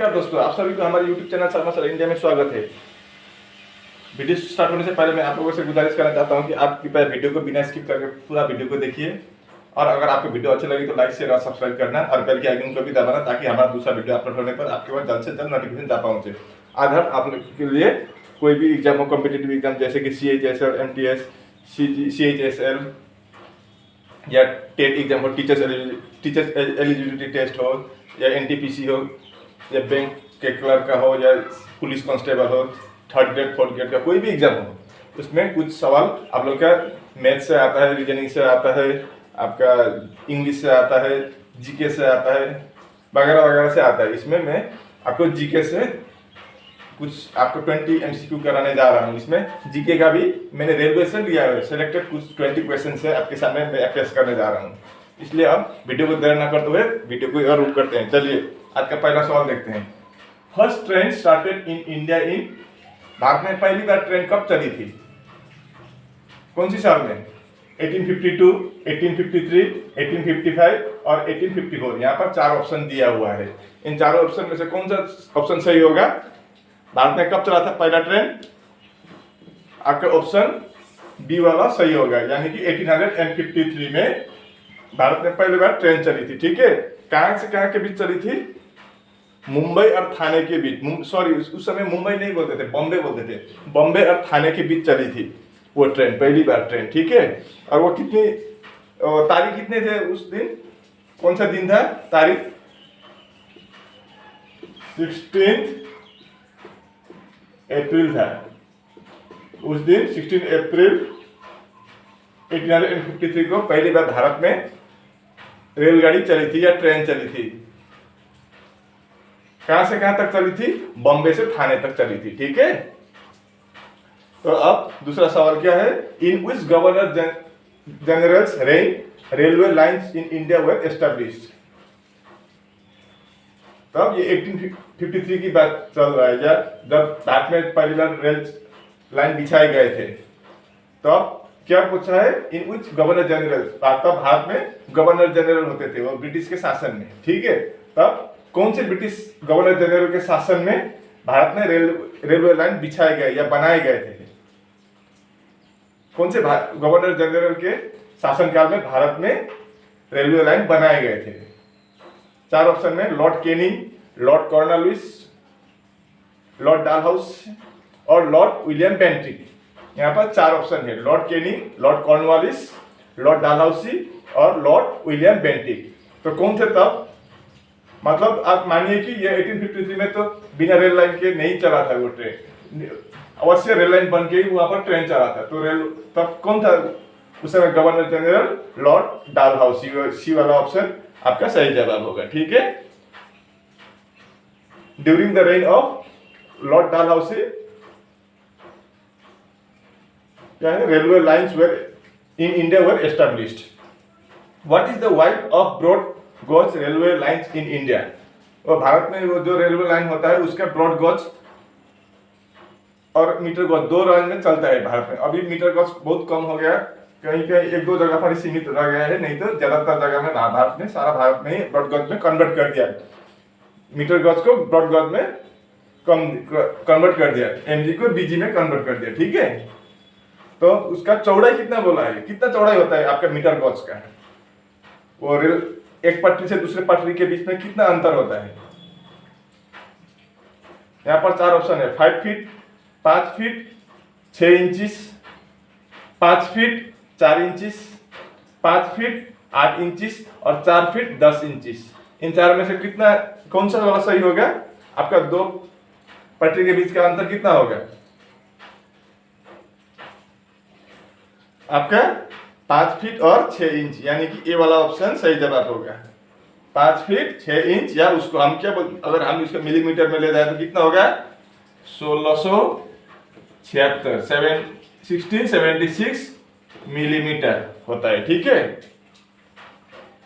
नमस्कार दोस्तों, आप सभी को हमारे YouTube चैनल समाचार इंडिया में स्वागत है। वीडियो स्टार्ट होने से पहले मैं आप लोगों से गुजारिश करना चाहता हूं कि आप कृपया वीडियो को बिना स्किप करके पूरा वीडियो को देखिए और अगर आपको वीडियो अच्छी लगी तो लाइक शेयर और सब्सक्राइब करना और बेल के आइकन को भी दबाना ताकि हमारा दूसरा वीडियो अपलोड होने पर आपके पास जल्द से जल्द नोटिफिकेशन जा पहुंचे। आज हम आप लोग के लिए कोई भी एग्जाम हो, कॉम्पिटेटिव एग्जाम जैसे कि CHSL, MTS, CHSL या टेट एग्जाम हो, टीचर्स एलिजिबिलिटी टेस्ट हो या NTPC हो या बैंक के क्लर्क का हो या पुलिस कांस्टेबल हो, थर्ड ग्रेड फोर्थ ग्रेड का कोई भी एग्जाम हो, उसमें कुछ सवाल आप लोग का मैथ से आता है, रीजनिंग से आता है, आपका इंग्लिश से आता है, जीके से आता है, वगैरह वगैरह से आता है। इसमें मैं आपको जीके से कुछ आपको 20 MCQ कराने जा रहा हूँ। इसमें जीके का भी मैंने रेलवे से लिया है, सिलेक्टेड कुछ 20 क्वेश्चन से आपके सामने मैं पेश करने जा रहा हूँ। इसलिए अब वीडियो को देर ना करते हुए वीडियो को और रुक करते हैं। चलिए आज का पहला सवाल देखते हैं। First train started in India in, Bharat में पहली बार ट्रेन कब चली थी? कौन सी साल में? 1852, 1853, 1855 और 1854। यहाँ पर चार ऑप्शन दिया हुआ है। इन चारों ऑप्शन में से कौन सा ऑप्शन सही होगा? भारत में कब चला था पहला ट्रेन? आपका ऑप्शन बी वाला सही होगा, यानी कि 1853 में भारत में पहली बार ट्रेन चली थी। ठीक है, कहां से कहां के बीच चली थी? मुंबई और थाने के बीच, सॉरी उस समय मुंबई नहीं बोलते थे, बॉम्बे बोलते थे। बॉम्बे और थाने के बीच चली थी वो ट्रेन, पहली बार ट्रेन। ठीक है, और वो कितनी तारीख कितने थे उस दिन? कौन सा दिन था? तारीख 16 अप्रैल था। उस दिन 16 अप्रैल 1853 को पहली बार भारत में रेलगाड़ी चली थी या ट्रेन चली थी। कहां से कहां तक चली थी? बॉम्बे से थाने तक चली थी। ठीक है, तो अब दूसरा सवाल क्या है? In which governor generals reign railway lines in India were established. तब ये 1853 की बात चल रहा है, या जब भारत में पहली बार रेल लाइन बिछाए गए थे। तब क्या पूछा है? इन विच गवर्नर जनरल, तब भारत में गवर्नर जनरल होते थे वो ब्रिटिश के शासन में। ठीक है, तब कौन से ब्रिटिश गवर्नर जनरल के शासन में भारत में रेलवे लाइन बिछाए गए या बनाए गए थे? कौन से गवर्नर जनरल के शासनकाल में भारत में रेलवे लाइन बनाए गए थे? चार ऑप्शन में Lord Canning, Lord Cornwallis, Lord Dalhousie और लॉर्ड विलियम बेंटिक। यहाँ पर चार ऑप्शन है, Lord Canning, Lord Cornwallis, Lord Dalhousie और लॉर्ड विलियम बेंटिक। तो कौन थे तब? मतलब आप मानिए कि ये 1853 में तो बिना रेल लाइन के नहीं चला था वो ट्रेन, अवश्य रेल लाइन बन के ही वहां पर ट्रेन चला था। तो रेल तब कौन था उस समय? Governor general Lord Dalhousie. C वाला ऑप्शन आपका सही जवाब होगा। ठीक है, during the reign of Lord Dalhousie railway lines were in India were established. What is the wide of broad gauge railway lines in India? और भारत में वो जो रेलवे लाइन होता है उसका ब्रॉड गॉज और मीटर गॉज दो लाइन में चलता है भारत में। अभी मीटर गॉज बहुत कम हो गया, कहीं कहीं एक दो जगह पर सीमित रह गया है, नहीं तो ज्यादातर जगह में भारत में, सारा भारत में ही ब्रॉड गॉज में कन्वर्ट कर दिया। मीटर गॉज को ब्रॉड गॉज में कन्वर्ट कर दिया, MG को BG में कन्वर्ट कर दिया। ठीक है, तो उसका चौड़ाई कितना बोला है? कितना चौड़ाई होता है आपका मीटर गॉज का? वो रेल एक पटरी से दूसरे पटरी के बीच में कितना अंतर होता है? यहाँ पर चार ऑप्शन है, 5 feet, 5 feet 6 inches, 5 feet 4 inches, 5 feet 8 inches और 4 फीट 10 इंचिस। इन चार में से कितना, कौन सा वाला सही होगा? आपका दो पटरी के बीच का अंतर कितना होगा? आपका 5 फीट और 6 इंच, यानी कि ए वाला ऑप्शन सही जवाब होगा। 5 फीट 6 इंच, या उसको हम क्या अगर हम इसको मिलीमीटर में ले जाए तो कितना होगा? 1676 मिलीमीटर होता है। ठीक है,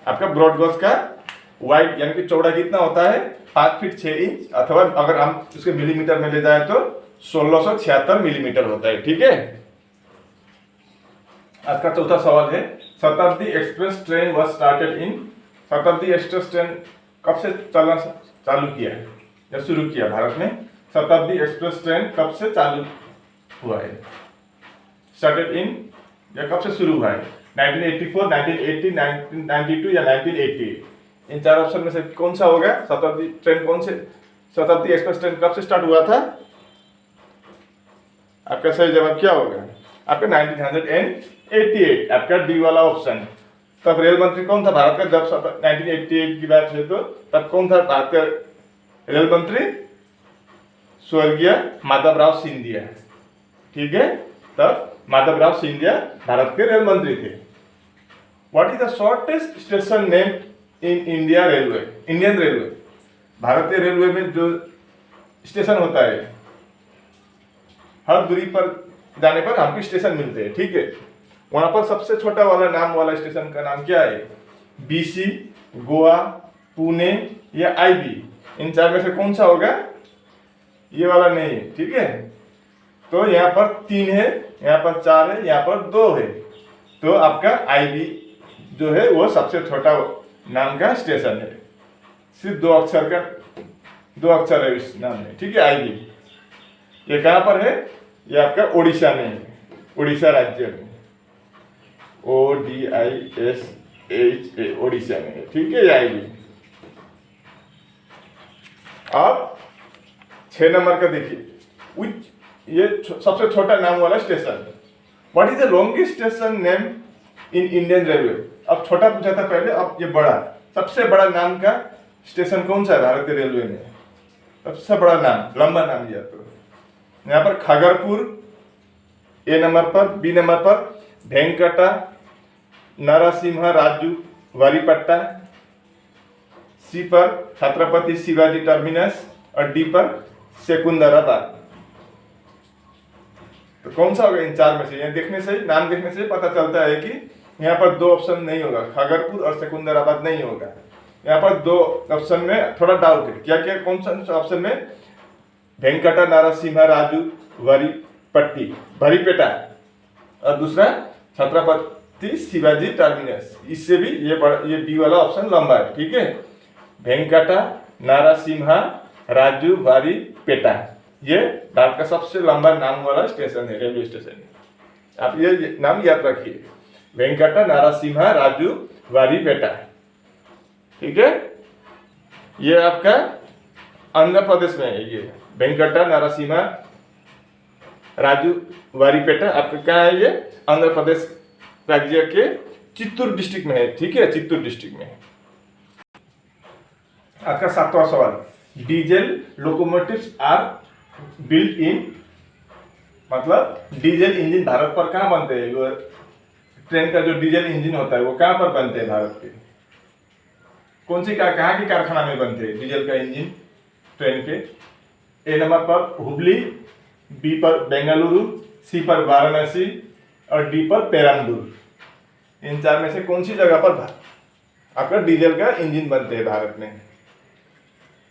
आपका ब्रॉड गॉज का वाइड यानी कि चौड़ा कितना होता है? 5 फीट 6 इंच, अथवा अगर हम उसके मिलीमीटर में ले जाए तो 1676 मिलीमीटर होता है। ठीक है, आज का चौथा सवाल है, शताब्दी express train was started in, शताब्दी एक्सप्रेस ट्रेन कब से चलना चालू किया है? या शुरू किया भारत में? शताब्दी एक्सप्रेस ट्रेन कब से चालू हुआ है? स्टार्टेड इन, या कब से शुरू हुआ है? 1984, 1980, 1992 या 1988? इन चार ऑप्शन में से कौन सा होगा? शताब्दी ट्रेन कौन से, शताब्दी एक्सप्रेस ट्रेन कब से स्टार्ट हुआ था? आपका सही जवाब क्या होगा? आपका 1988, आपका डी वाला ऑप्शन। तब रेल मंत्री कौन था भारत का? जब 1988 की बात है तो तब कौन था भारत का रेल मंत्री? स्वर्गीय माधवराव सिंधिया। ठीक है, तब माधवराव सिंधिया भारत के रेल मंत्री थे। What is the shortest station name in India railway, Indian railway? भारतीय रेलवे में जो स्टेशन होता है, हर दूरी पर जाने पर हमको स्टेशन मिलते हैं, ठीक है, वहां पर सबसे छोटा वाला नाम वाला स्टेशन का नाम क्या है? बीसी, गोवा, पुणे या आईबी? इन चार में से कौन सा होगा? ये वाला नहीं है, ठीक है। तो यहाँ पर 3 है, यहाँ पर 4 है, यहाँ पर 2 है। तो आपका आईबी जो है वो सबसे छोटा नाम का स्टेशन है, सिर्फ 2 अक्षर है इस नाम में, ठीक है, आईबी। ये कहाँ पर है? ये आपका उड़ीसा में है, उड़ीसा राज्य में, ODISHA, उड़ीसा में है, ठीक है, ये आईबी। अब 6 नंबर का देखिए, ये सबसे छोटा नाम वाला station. What is the longest station name in Indian railway? अब छोटा पूछा था पहले, अब ये बड़ा। सबसे बड़ा नाम का स्टेशन कौन सा है भारतीय रेलवे में? सबसे बड़ा नाम, लंबा नाम दिया तो यहाँ पर खगरपुर ए नंबर पर, बी नंबर पर वेंकटा नरसिम्हा राजू वारीपट्टा, सी पर छत्रपति शिवाजी टर्मिनस और डी पर सेकुंदराबाद। तो कौन सा होगा इन चार में से? यहाँ देखने से, नाम देखने से पता चलता है कि यहाँ पर 2 ऑप्शन नहीं होगा, खगरपुर और सेकुंदराबाद नहीं होगा। यहाँ पर 2 ऑप्शन में थोड़ा डाउट है, क्या क्या, कौन सा ऑप्शन में? वेंकटा नरसिम्हा राजू भरीपेटा और दूसरा छत्रपति शिवाजी टर्मिनस। इससे भी ये बी वाला ऑप्शन लंबा है, ठीक है। वेंकटा नरसिम्हा राजू वारीपेटा, ये भारत का सबसे लंबा नाम वाला स्टेशन है, रेलवे स्टेशन है। आप ये नाम याद रखिए, वेंकटा नरसिम्हा राजू वारीपेटा, ठीक है। ये आपका आंध्र प्रदेश में है, ये वेंकटा नरसिम्हा राजू वारीपेटा आपका कहाँ है? ये आंध्र प्रदेश राज्य के चित्तूर डिस्ट्रिक्ट में है, ठीक है, चित्तूर डिस्ट्रिक्ट में है। आपका 7वां सवाल, diesel locomotives are built in, मतलब डीजल इंजन भारत पर कहाँ बनते हैं? वो ट्रेन का जो डीजल इंजन होता है वो कहाँ पर बनते हैं भारत के? कौन सी कहाँ की कारखाना में बनते हैं डीजल का इंजन ट्रेन के? ए नंबर पर हुबली, बी पर बेंगलुरु, सी पर वाराणसी और डी पर पेरम्बूर। इन चार में से कौन सी जगह पर आपका डीजल का इंजन बनते हैं भारत में?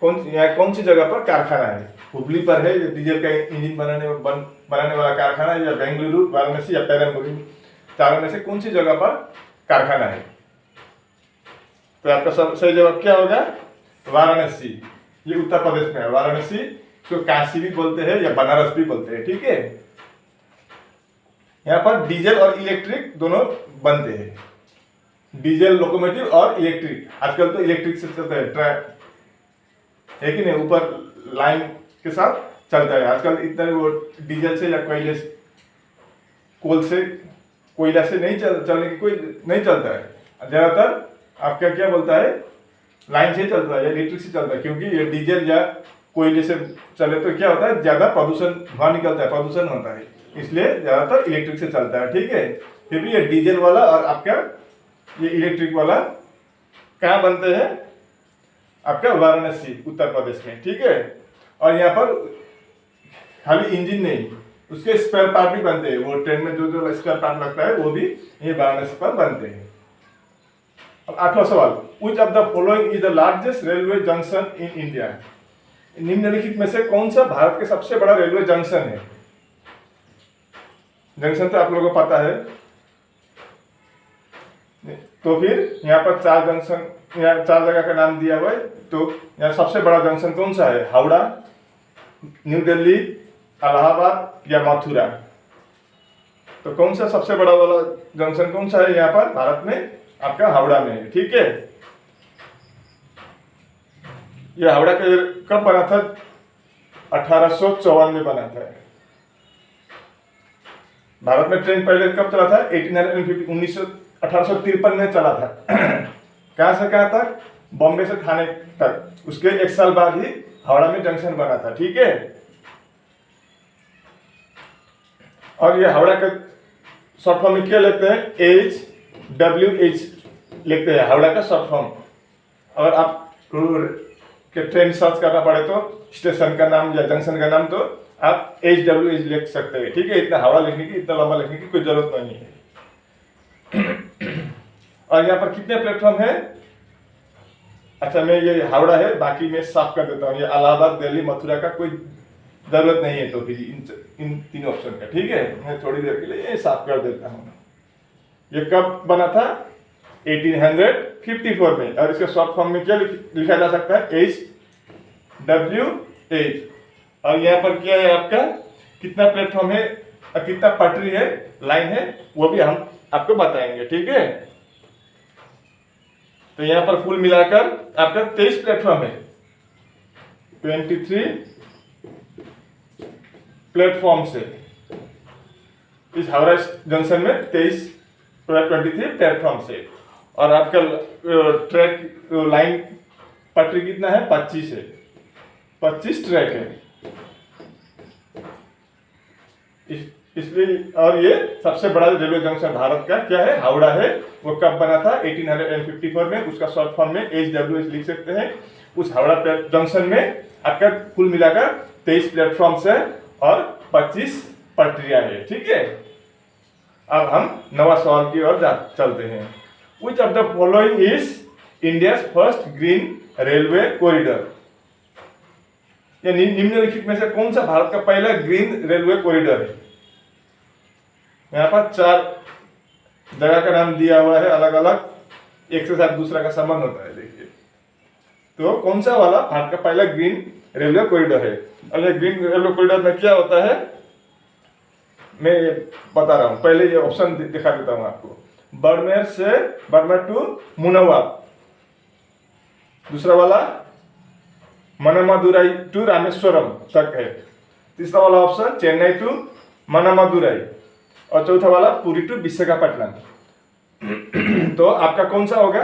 कौन सी जगह पर कारखाना है? हुबली पर है डीजल का इंजन बनाने वाला कारखाना, या बेंगलुरु, वाराणसी या पेरम्बूर? चारों में से कौन सी जगह पर कारखाना है? तो आपका सही जवाब क्या होगा? वाराणसी। ये उत्तर प्रदेश में है वाराणसी, तो काशी भी बोलते हैं या बनारस भी बोलते हैं, ठीक है। यहाँ पर डीजल और इलेक्ट्रिक दोनों बनते हैं, डीजल लोकोमोटिव और इलेक्ट्रिक। आजकल तो इलेक्ट्रिक से चलता है ट्रैक, है कि नहीं, ऊपर लाइन के साथ चलता है आजकल। इतना वो डीजल से या कोयला से नहीं चलने की कोई नहीं चलता है। ज्यादातर आपका क्या बोलता है, लाइन से चलता है या इलेक्ट्रिक से चलता है, क्योंकि ये डीजल या कोयले से चले तो क्या होता है, ज्यादा प्रदूषण धुआं निकलता है, प्रदूषण होता है, इसलिए ज्यादातर इलेक्ट्रिक से चलता है, ठीक है। फिर भी ये डीजल वाला और आपका ये इलेक्ट्रिक वाला कहाँ बनते हैं? आपका वाराणसी उत्तर प्रदेश में, ठीक है। और यहाँ पर खाली इंजन नहीं, उसके स्पेयर पार्ट भी बनते हैं, वो ट्रेन में जो स्पेयर पार्ट लगता है वो भी ये वाराणसी पर बनते हैं। अब 8वां सवाल, which of the following is the largest railway junction in India? निम्नलिखित में से कौन सा भारत के सबसे बड़ा रेलवे जंक्शन है? जंक्शन तो आप लोगों को पता है, तो फिर यहाँ पर 4 जंक्शन, यहाँ 4 जगह का नाम दिया हुआ है, तो यहाँ सबसे बड़ा जंक्शन कौन सा है? हावड़ा, न्यू दिल्ली, इलाहाबाद या मथुरा? तो कौन सा सबसे बड़ा वाला जंक्शन कौन सा है यहाँ पर भारत में? आपका हावड़ा में है। ठीक है, ये हावड़ा का कब बना था? 1854 में बना था। भारत में ट्रेन पहले कब चला था? 1853 में चला था। कहां से कहां तक? बॉम्बे से थाने तक। उसके एक साल बाद ही हावड़ा में जंक्शन बना था। ठीक है, और ये हावड़ा का शॉर्ट फॉर्म में क्या लेते हैं? HWH लिखते हैं, हावड़ा का शॉर्ट फॉर्म। अगर आप के ट्रेन सर्च करना पड़े तो स्टेशन का नाम या जंक्शन का नाम, तो आप HWH लिख सकते हैं। ठीक है, इतना हावड़ा लिखने की, इतना लंबा लिखने की कोई जरूरत नहीं है। और यहाँ पर कितने प्लेटफॉर्म है? अच्छा, मैं ये हावड़ा है, बाकी मैं साफ कर देता हूँ। ये इलाहाबाद, दिल्ली, मथुरा का कोई जरूरत नहीं है तो फिर इन तीनों ऑप्शन का। ठीक है, मैं थोड़ी देर के लिए ये साफ कर देता हूँ। ये कब बना था? 1854 में। और इसके शॉर्ट फॉर्म में क्या लिखा जा सकता है? HWH। और यहाँ पर क्या है आपका? कितना प्लेटफॉर्म है और कितना पटरी है, लाइन है, वो भी हम आपको बताएंगे। ठीक है, तो यहाँ पर कुल मिलाकर आपका 23 प्लेटफॉर्म है। 23 प्लेटफॉर्म से इस हावड़ा जंक्शन में 23 प्लेटफॉर्म से। और आपका ट्रैक लाइन पटरी कितना है? 25 है। 25 ट्रैक है इसलिए। और ये सबसे बड़ा रेलवे जंक्शन भारत का क्या है? हावड़ा है। वो कब बना था? 1854 में। उसका शॉर्ट फॉर्म में HWH लिख सकते हैं। उस हावड़ा जंक्शन में आपका कुल मिलाकर 23 प्लेटफॉर्म्स है और 25 पटरियां है। ठीक है, अब हम नवा सवाल की ओर चलते हैं। Which of the following is India's first green railway corridor? ये निम्नलिखित में से कौन सा भारत का पहला ग्रीन रेलवे कॉरिडोर है? यहाँ पर 4 जगह का नाम दिया हुआ है, अलग अलग, एक से साथ दूसरा का संबंध होता है। देखिए, तो कौन सा वाला भारत का पहला ग्रीन रेलवे कॉरिडोर है? और ये ग्रीन रेलवे कॉरिडोर में क्या होता है मैं बता रहा हूं। पहले ये ऑप्शन दिखा देता हूं आपको। बर्मेर टू मुनवा, दूसरा वाला मनमादुराई टू रामेश्वरम तक है, तीसरा वाला ऑप्शन चेन्नई टू मनमादुराई, और चौथा वाला पुरी टू विशाखापट्टनम। तो आपका कौन सा होगा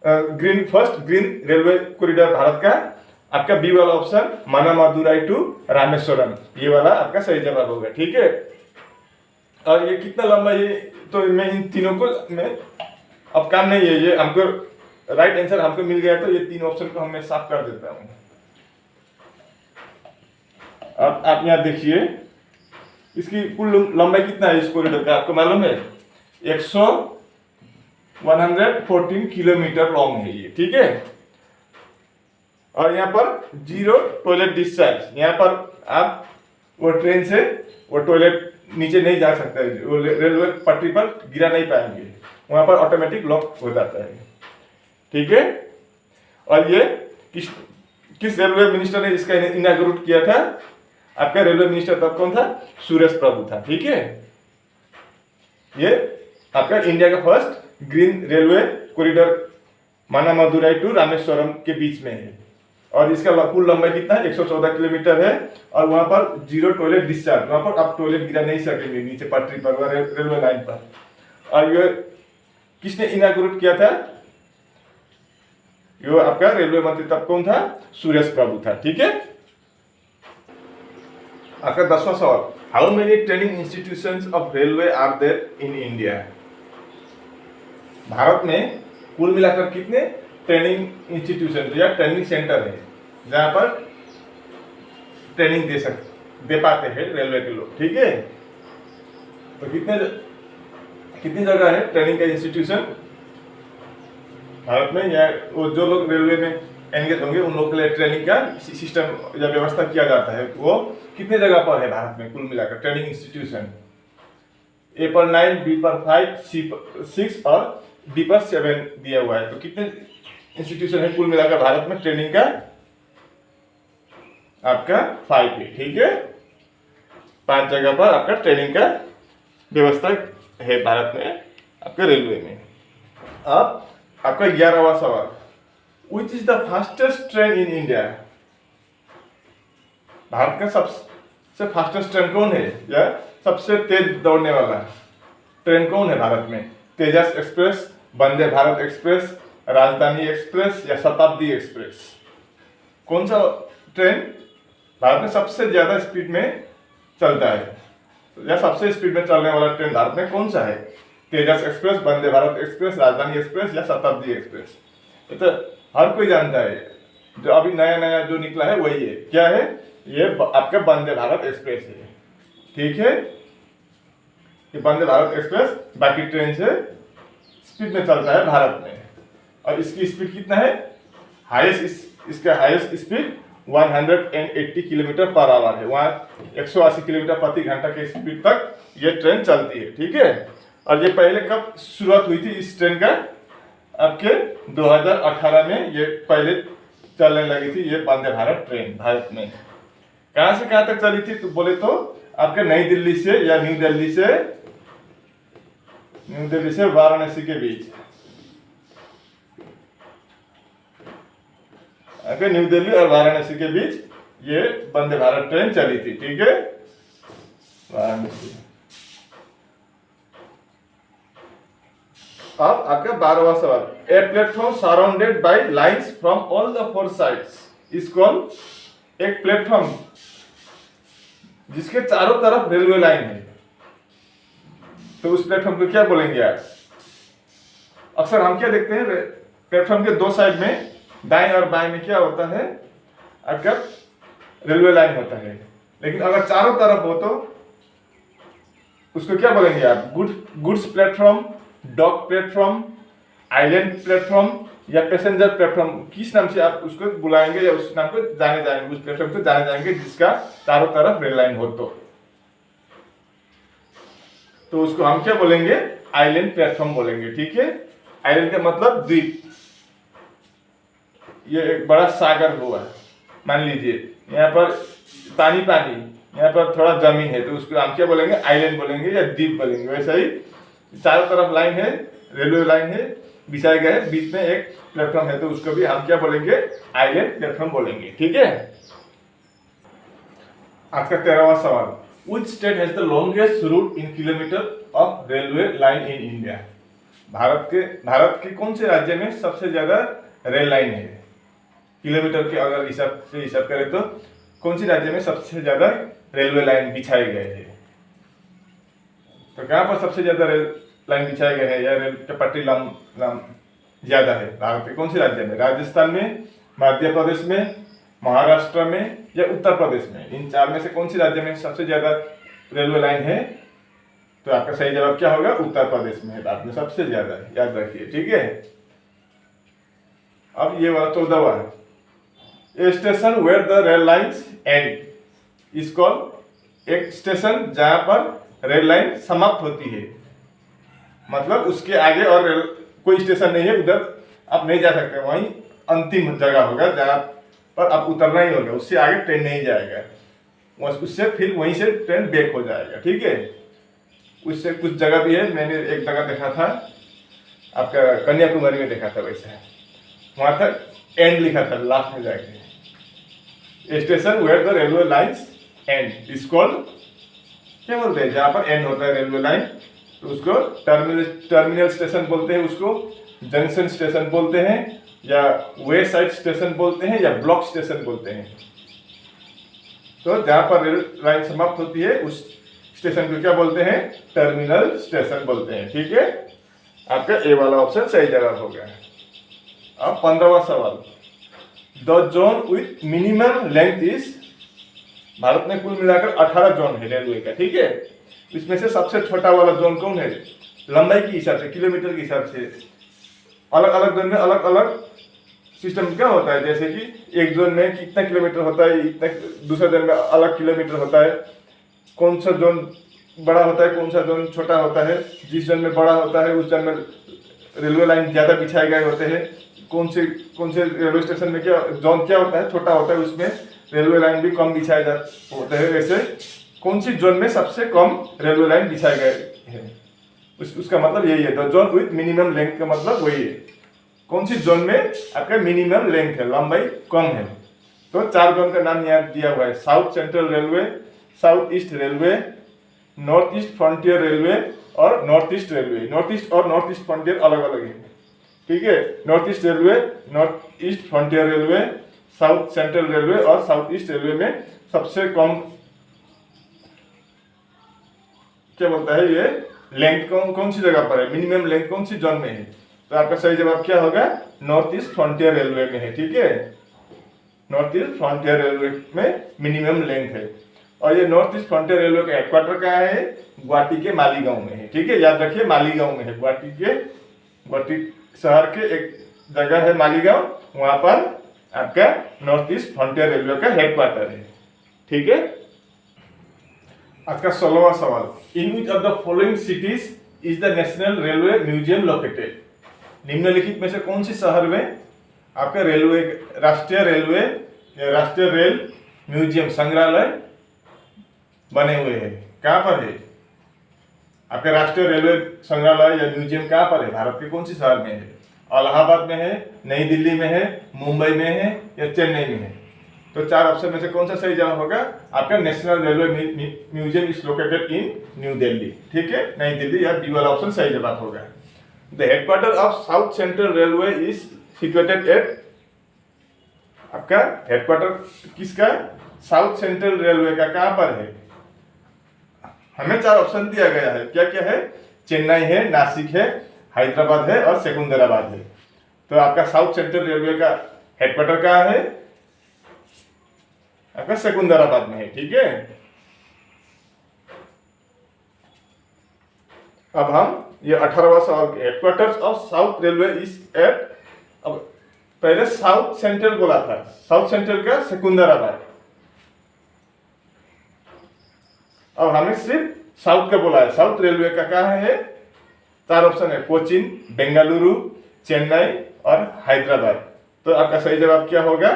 first green railway corridor Bharat का? आपका बी वाला ऑप्शन मनमादुराई टू रामेश्वरम, ये वाला आपका सही जवाब होगा। ठीक है, और ये कितना लंबा है तो मैं इन तीनों को मैं अब काम नहीं है, ये हमको राइट आंसर हमको मिल गया, तो ये 3 ऑप्शन को मैं साफ कर देता हूं। अब आप यहाँ देखिए, इसकी कुल लंबाई कितना है इस कॉरिडोर का? आपको मालूम है 114 किलोमीटर लॉन्ग है ये। ठीक है, और यहाँ पर 0 टॉयलेट डिस्चार्ज। यहाँ पर आप वो ट्रेन से वो टॉयलेट नीचे नहीं जा सकता है, वो रेलवे पटरी पर गिरा नहीं पाएंगे, वहां पर ऑटोमेटिक लॉक हो जाता है। ठीक है, और ये किस रेलवे मिनिस्टर ने इसका इनॉग्रेट किया था? आपका रेलवे मिनिस्टर तब कौन था? सुरेश प्रभु था। ठीक है, ये आपका इंडिया का first green railway corridor Manamadurai to Rameswaram के बीच में है, और इसका कुल लंबाई कितना है? 114 किलोमीटर है। और वहां पर 0 टॉयलेट डिस्चार्ज, वहां पर आप टॉयलेट गिरा नहीं सकेंगे नीचे पटरी पर, रेलवे लाइन पर। और ये किसने इनॉग्रेट किया था? ये आपका रेलवे मंत्री तब कौन था? सुरेश प्रभु था। ठीक है, आपका 10वां सवाल, how many training institutions of railway are there in India? Bharat में कुल मिलाकर कितने ट्रेनिंग इंस्टीट्यूशन या ट्रेनिंग सेंटर है जहां पर ट्रेनिंग दे पाते हैं रेलवे के लोग? ठीक है, तो कितनी जगह है ट्रेनिंग का इंस्टीट्यूशन भारत में, या वो जो लोग रेलवे में एंगेज होंगे उन लोग के लिए ट्रेनिंग का सिस्टम या व्यवस्था किया जाता है, वो कितने जगह पर है भारत में कुल मिलाकर ट्रेनिंग इंस्टीट्यूशन? ए पर 9, बी पर 5, सी पर 6 और डी पर 7 दिया हुआ है। तो कितने इंस्टीट्यूशन है कुल मिलाकर भारत में ट्रेनिंग का आपका 5 है, ठीक है। 5 जगह पर आपका ट्रेनिंग का व्यवस्था है भारत में आपके रेलवे में। अब आपका 11वां सवाल, which is the fastest train in India? Bharat का सबसे फास्टेस्ट ट्रेन कौन है, या सबसे तेज दौड़ने वाला ट्रेन कौन है भारत में? तेजस एक्सप्रेस, वंदे भारत एक्सप्रेस, राजधानी एक्सप्रेस या शताब्दी एक्सप्रेस? कौन सा ट्रेन भारत में सबसे ज्यादा स्पीड में चलता है, या सबसे स्पीड में चलने वाला ट्रेन भारत में कौन सा है? तेजस एक्सप्रेस, वंदे भारत एक्सप्रेस, राजधानी एक्सप्रेस या शताब्दी एक्सप्रेस? तो हर कोई जानता है, जो अभी नया नया जो निकला है वही है। क्या है? ये आपका वंदे भारत एक्सप्रेस है, ठीक है। ये वंदे भारत एक्सप्रेस बाकी ट्रेन से स्पीड में चलता है भारत में, और इसकी स्पीड कितना है? इसका highest speed 180 kilometre per hour है। वहाँ 180 किलोमीटर प्रति घंटा के स्पीड तक ये ट्रेन चलती है, ठीक है। और ये पहले कब शुरुआत हुई थी इस ट्रेन का? आपके 2018 में ये पहले चलने लगी थी ये वंदे भारत ट्रेन भारत में। कहाँ से कहाँ तक चली थी तो बोले तो आपके नई दिल्ली से या न्यू दिल्ली से वाराणसी के बीच, अगर न्यू दिल्ली और वाराणसी के बीच ये वंदे भारत ट्रेन चली थी, ठीक है। वाराणसी। अब आपका 12वां सवाल, a platform surrounded by lines from all the 4 sides is called. एक प्लेटफॉर्म जिसके चारों तरफ रेलवे लाइन है, तो उस प्लेटफॉर्म को क्या बोलेंगे आप? अक्सर हम क्या देखते हैं, प्लेटफॉर्म के 2 साइड में दाएं और बाएं में क्या होता है? आपका रेलवे लाइन होता है। लेकिन अगर चारों तरफ हो तो उसको क्या बोलेंगे आप? Goods platform, dock platform, island platform या पैसेंजर प्लेटफॉर्म? किस नाम से आप उसको बुलाएंगे या उस नाम को जाने जाएंगे, उस प्लेटफॉर्म को जाने जाएंगे जिसका चारों तरफ रेल लाइन हो? तो उसको हम क्या बोलेंगे? आइलैंड प्लेटफॉर्म बोलेंगे, ठीक है। आइलैंड का मतलब द्वीप। ये एक बड़ा सागर हुआ, मान लीजिए यहाँ पर पानी, यहाँ पर थोड़ा जमीन है, तो उसको हम क्या बोलेंगे? आइलैंड बोलेंगे या द्वीप बोलेंगे। वैसा ही चारों तरफ लाइन है, रेलवे लाइन है, बिछाए गए, बीच में एक प्लेटफॉर्म है, तो उसको भी हम क्या बोलेंगे? आइलैंड प्लेटफॉर्म बोलेंगे, ठीक है। आज का 13वां सवाल, Which state has the longest route in kilometer of railway line in India? Bharat के कौन से राज्य में सबसे ज्यादा रेल लाइन है? किलोमीटर के अगर हिसाब करें तो कौन सी राज्य में सबसे ज्यादा रेलवे लाइन बिछाए गए हैं? तो कहाँ पर सबसे ज्यादा रेल लाइन बिछाए गए हैं या रेल के पटरी ज्यादा है भारत के कौन से राज्य में? राजस्थान में, मध्य प्रदेश में, महाराष्ट्र में या उत्तर प्रदेश में? इन 4 में से कौन सी राज्य में सबसे ज्यादा रेलवे लाइन है? तो आपका सही जवाब क्या होगा? उत्तर प्रदेश में है भारत में सबसे ज्यादा, याद रखिए, ठीक है। अब ये वाला 14वां, a station where the rail lines end is called. एक स्टेशन जहां पर रेल लाइन समाप्त होती है, मतलब उसके आगे और कोई स्टेशन नहीं है, उधर आप नहीं जा सकते, वहीं अंतिम जगह होगा जहां पर आप उतरना ही होगा, उससे आगे ट्रेन नहीं जाएगा, उससे फिर वहीं से ट्रेन बैक हो जाएगा, ठीक है। उससे कुछ जगह भी है, मैंने एक जगह देखा था आपका कन्याकुमारी में देखा था, वैसा वहां तक एंड लिखा था लास्ट में जाके, station where the railway lines end is called. क्या बोलते हैं जहां पर एंड होता है रेलवे लाइन, तो उसको टर्मिनल स्टेशन बोलते हैं, उसको जंक्शन स्टेशन बोलते हैं, या वे साइड स्टेशन बोलते हैं, या ब्लॉक स्टेशन बोलते हैं। तो जहां पर रेल लाइन समाप्त होती है उस स्टेशन को क्या बोलते हैं? टर्मिनल स्टेशन बोलते हैं, ठीक है। आपका ए वाला ऑप्शन सही जवाब हो गया। अब 15वां सवाल, the zone with minimum length is. Bharat में कुल मिलाकर 18 जोन है रेलवे का, ठीक है। इसमें से सबसे छोटा वाला जोन कौन है? लंबाई के हिसाब से, किलोमीटर के हिसाब से अलग अलग जोन में अलग अलग सिस्टम क्या होता है, जैसे कि एक जोन में कितना किलोमीटर होता है, इतना, दूसरे जोन में अलग किलोमीटर होता है, कौन सा जोन बड़ा होता है, कौन सा जोन छोटा होता है, जिस जोन में बड़ा होता है उस जोन में रेलवे लाइन ज़्यादा बिछाए गए होते हैं, कौन से रेलवे स्टेशन में क्या जोन क्या होता है, छोटा होता है, उसमें रेलवे लाइन भी कम बिछाए जा होते हैं, वैसे कौन सी जोन में सबसे कम रेलवे लाइन बिछाए गए हैं, उसका मतलब यही है। The zone with minimum length का मतलब वही है, कौन सी जोन में आपका मिनिमम लेंथ है, लंबाई कम है। तो 4 जोन का नाम यहाँ दिया हुआ है, South Central Railway, South East Railway, North East Frontier Railway और North East Railway. North East और नॉर्थ ईस्ट फ्रंटियर अलग अलग है, ठीक है। North East Railway, North East Frontier Railway, South Central Railway और साउथ ईस्ट रेलवे में सबसे कम क्या बोलता है ये लेंथ कौन सी जगह पर है, मिनिमम लेंथ कौन सी जोन में है। तो आपका सही जवाब क्या होगा, नॉर्थ ईस्ट फ्रंटियर रेलवे में है, ठीक है। नॉर्थ ईस्ट फ्रंटियर रेलवे में मिनिमम लेंथ है। और ये नॉर्थ ईस्ट फ्रंटियर रेलवे का हेडक्वार्टर कहाँ है, गुवाहाटी के मालीगांव में है, ठीक है। याद रखिए मालीगांव में है, गुवाहाटी शहर के एक जगह है मालीगांव, वहां पर आपका नॉर्थ ईस्ट फ्रंटियर रेलवे का हेडक्वार्टर है, ठीक है। आज का 16वां सवाल, in which of the following cities is the national railway museum located. निम्नलिखित में से कौन सी शहर में आपका राष्ट्रीय रेल म्यूजियम संग्रहालय बने हुए हैं, कहाँ पर है आपका राष्ट्रीय रेलवे संग्रहालय या म्यूजियम, कहाँ पर है, भारत के कौन सी शहर में है। इलाहाबाद में है, नई दिल्ली में है, मुंबई में है या चेन्नई में है। तो 4 ऑप्शन में से कौन सा सही जवाब होगा, आपका national railway museum is located in new Delhi, ठीक है, नई दिल्ली, या बी वाला ऑप्शन सही जवाब होगा। The headquarter of south Central railway is situated at, आपका हेडक्वार्टर किसका, साउथ सेंट्रल रेलवे का कहां पर है। हमें 4 ऑप्शन दिया गया है, क्या क्या है, चेन्नई है, नासिक है, हैदराबाद है और सेकुंदराबाद है। तो आपका साउथ सेंट्रल रेलवे का हेडक्वार्टर कहाँ है, आपका सेकुंदराबाद में है, ठीक है। अब हम ये 18वां सवाल, headquarters of south railway is at, अब पहले साउथ सेंट्रल बोला था, साउथ सेंट्रल का सेकुंदराबाद, अब हमें सिर्फ साउथ का बोला है। साउथ रेलवे का कहाँ है, 4 ऑप्शन है, कोचिन, बेंगलुरु, चेन्नई और हैदराबाद। तो आपका सही जवाब क्या होगा,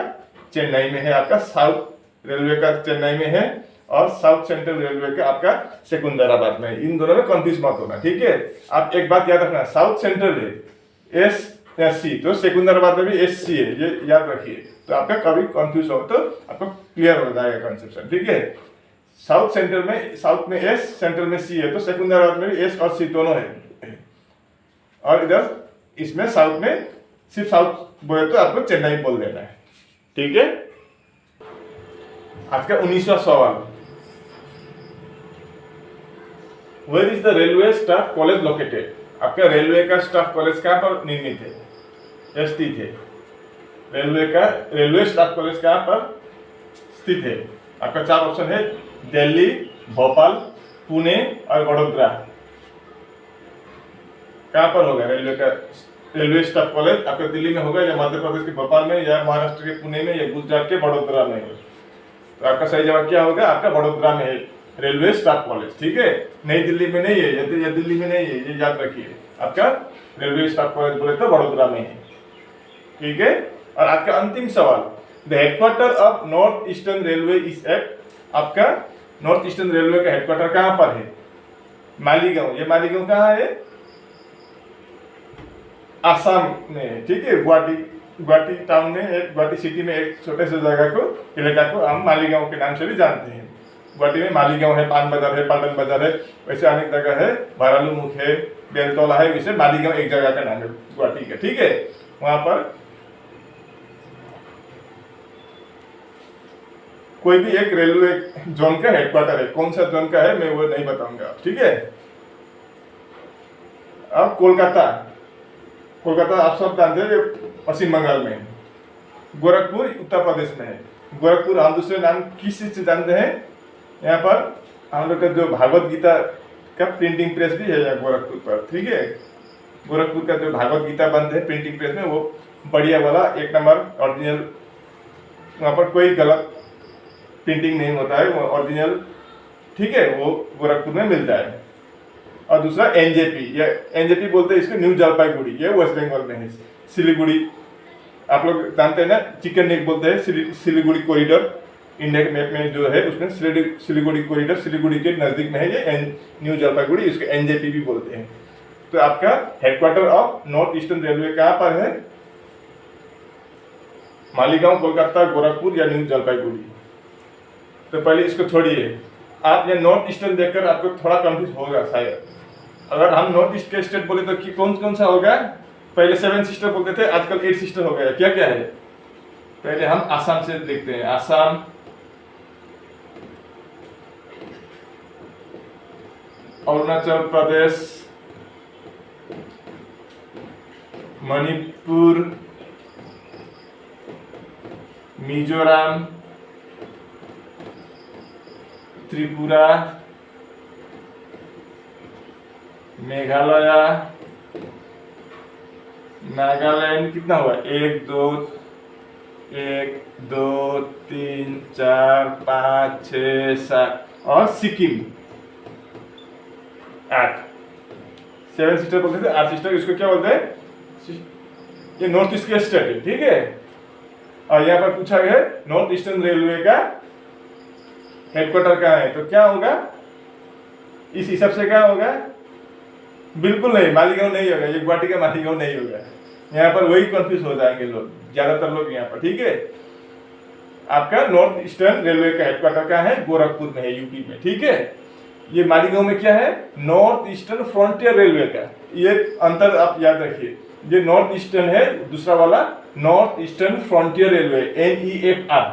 चेन्नई में है, आपका साउथ रेलवे का चेन्नई में है और साउथ सेंट्रल रेलवे का आपका सेकुंदराबाद में। इन दोनों में कंफ्यूज मत होना, ठीक है। आप एक बात याद रखना, साउथ सेंट्रल है एस या सी, तो सेकुंदराबाद में भी एस सी है, ये याद रखिए। तो आपका कभी कंफ्यूज हो तो आपको क्लियर हो जाएगा कंसेप्शन, ठीक है। साउथ सेंट्रल में, साउथ में एस, सेंट्रल में सी है, तो सेकुंदराबाद में भी एस और सी दोनों है। और इधर इसमें साउथ में सिर्फ साउथ बोले तो आपको चेन्नई बोल देना है, ठीक है। आज का 19वां सवाल, where is the railway staff college located. आपका रेलवे का स्टाफ कॉलेज कहाँ पर निर्मित है, स्थित है। रेलवे स्टाफ कॉलेज कहाँ पर स्थित है। आपका 4 ऑप्शन है, दिल्ली, भोपाल, पुणे और वडोदरा। कहाँ पर होगा रेलवे स्टाफ कॉलेज, आपका दिल्ली में होगा या मध्य प्रदेश के भोपाल में या महाराष्ट्र के पुणे में या गुजरात के वडोदरा में है। तो आपका सही जवाब क्या होगा, आपका वडोदरा में है रेलवे स्टाफ कॉलेज, ठीक है। नई दिल्ली में नहीं है या दिल्ली में नहीं है, ये याद रखिए। आपका रेलवे स्टाफ कॉलेज बोले तो वडोदरा में है, ठीक है। और आपका अंतिम सवाल, the headquarter of north eastern railway is at. आपका नॉर्थ ईस्टर्न रेलवे का हेडक्वार्टर कहाँ पर है, मालीगांव। ये मालीगांव कहाँ है, आसाम में, ठीक है। गुवाहाटी टाउन में, गुवाहाटी सिटी में एक छोटे से जगह को, इलाका को हम मालीगांव के नाम से भी जानते हैं। गुवाहाटी में मालीगांव है, पान बाजार है, पल्टन बाजार है, वैसे अनेक जगह है, भारालुमुख है, बेलतौला है, वैसे मालीगांव एक जगह का नाम है गुवाहाटी का, ठीक है। वहां पर कोई भी एक रेलवे जोन का हेडक्वार्टर है, कौन सा जोन का है मैं वो नहीं बताऊंगा, ठीक है। अब कोलकाता आप सब जानते हैं, पश्चिम बंगाल में। गोरखपुर उत्तर प्रदेश में है। गोरखपुर हम दूसरे नाम किस चीज से जानते हैं, यहाँ पर हम लोग का जो भागवत गीता का प्रिंटिंग प्रेस भी है यहाँ गोरखपुर पर, ठीक है। गोरखपुर का जो भागवत गीता बंद है प्रिंटिंग प्रेस में, वो बढ़िया वाला 1 नंबर ओरिजिनल, वहाँ पर कोई गलत प्रिंटिंग नहीं होता है, वो ओरिजिनल, ठीक है, वो गोरखपुर में मिलता है। और दूसरा एनजेपी, या एनजेपी बोलते हैं इसको, न्यू जलपाईगुड़ी, ये वेस्ट बंगाल में है। सिलीगुड़ी आप लोग जानते हैं ना, चिकन नेक बोलते हैं, सिलीगुड़ी कॉरिडोर, इंडिया के मैप में जो है उसमें सिलीगुड़ी कॉरिडोर सिलीगुड़ी के नजदीक में है, ये न्यू जलपाईगुड़ी, इसको एनजेपी भी बोलते हैं। तो आपका headquarter of north eastern railway कहाँ पर है? मालीगांव, कोलकाता, गोरखपुर या न्यू जलपाईगुड़ी। तो पहले इसको छोड़िए, आप ये नॉर्थ ईस्टर्न देखकर आपको थोड़ा कंफ्यूज होगा शायद। अगर हम नॉर्थ ईस्ट के स्टेट बोले तो कौन कौन सा होगा? पहले 7 सिस्टर बोलते थे, आजकल 8 सिस्टर हो गया। क्या क्या है? पहले हम आसाम से देखते हैं। आसाम, अरुणाचल प्रदेश, मणिपुर, मिजोरम, त्रिपुरा, मेघालय, नागालैंड। कितना हुआ? 1 2 3 4 5 6 7 और सिक्किम 8। 7 सिस्टर बोलते थे, 8 सिस्टर। इसको क्या बोलते हैं? ये नॉर्थ ईस्ट के स्टेट है, ठीक है। और यहाँ पर पूछा गया नॉर्थ ईस्टर्न रेलवे का हेडक्वार्टर कहाँ है, तो क्या होगा इस हिसाब से? क्या होगा? बिल्कुल नहीं, मालीगांव नहीं होगा, ये गुवाहाटी का मालीगांव नहीं होगा। यहाँ पर वही कंफ्यूज हो जाएंगे लोग, ज्यादातर लोग यहाँ पर, ठीक है। आपका नॉर्थ ईस्टर्न रेलवे का हेडक्वार्टर कहाँ है? गोरखपुर में है, यूपी में, ठीक है। ये मालीगांव में क्या है? नॉर्थ ईस्टर्न फ्रंटियर रेलवे का। ये अंतर आप याद रखिए, ये नॉर्थ ईस्टर्न है, दूसरा वाला north eastern frontier railway NEFR,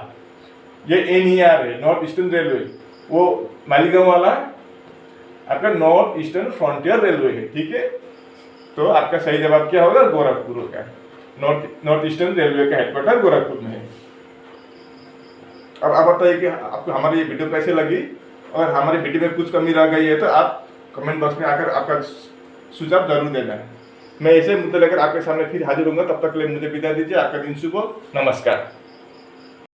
ये NER है, नॉर्थ ईस्टर्न रेलवे। वो मालीगांव वाला आपका नॉर्थ ईस्टर्न फ्रंटियर रेलवे है, ठीक है। तो आपका सही जवाब क्या होगा? गोरखपुर होगा। नॉर्थ ईस्टर्न रेलवे का हेडक्वार्टर गोरखपुर में है। अब आप बताइए कि आपको हमारी ये वीडियो कैसे लगी। अगर हमारी वीडियो में कुछ कमी रह गई है तो आप कमेंट बॉक्स में आकर आपका सुझाव जरूर देना है। मैं ऐसे मुद्दे लेकर आपके सामने फिर हाजिर होऊंगा। तब तक के लिए मुझे विदा दीजिए। आपका दिन शुभ हो। नमस्कार।